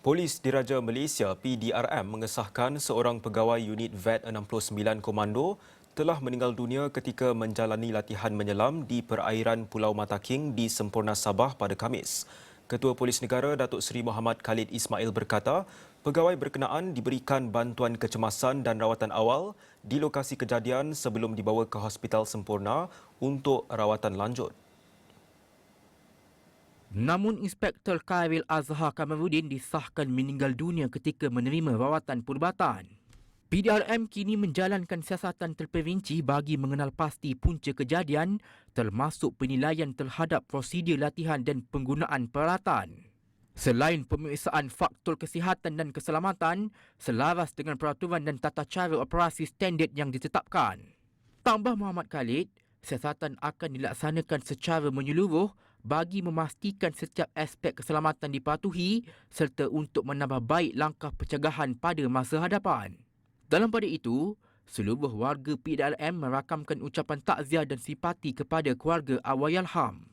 Polis Diraja Malaysia PDRM mengesahkan seorang pegawai unit VAT 69 Komando telah meninggal dunia ketika menjalani latihan menyelam di perairan Pulau Mataking di Semporna Sabah pada Khamis. Ketua Polis Negara Datuk Seri Muhammad Khalid Ismail berkata, pegawai berkenaan diberikan bantuan kecemasan dan rawatan awal di lokasi kejadian sebelum dibawa ke Hospital Semporna untuk rawatan lanjut. Namun Inspektor Khairil Azhar Kamarudin disahkan meninggal dunia ketika menerima rawatan perubatan. PDRM kini menjalankan siasatan terperinci bagi mengenal pasti punca kejadian termasuk penilaian terhadap prosedur latihan dan penggunaan peralatan. Selain pemeriksaan faktor kesihatan dan keselamatan selaras dengan peraturan dan tata cara operasi standard yang ditetapkan. Tambah Muhammad Khalid, siasatan akan dilaksanakan secara menyeluruh bagi memastikan setiap aspek keselamatan dipatuhi serta untuk menambah baik langkah pencegahan pada masa hadapan. Dalam pada itu, seluruh warga PDRM merakamkan ucapan takziah dan simpati kepada keluarga Awayalham.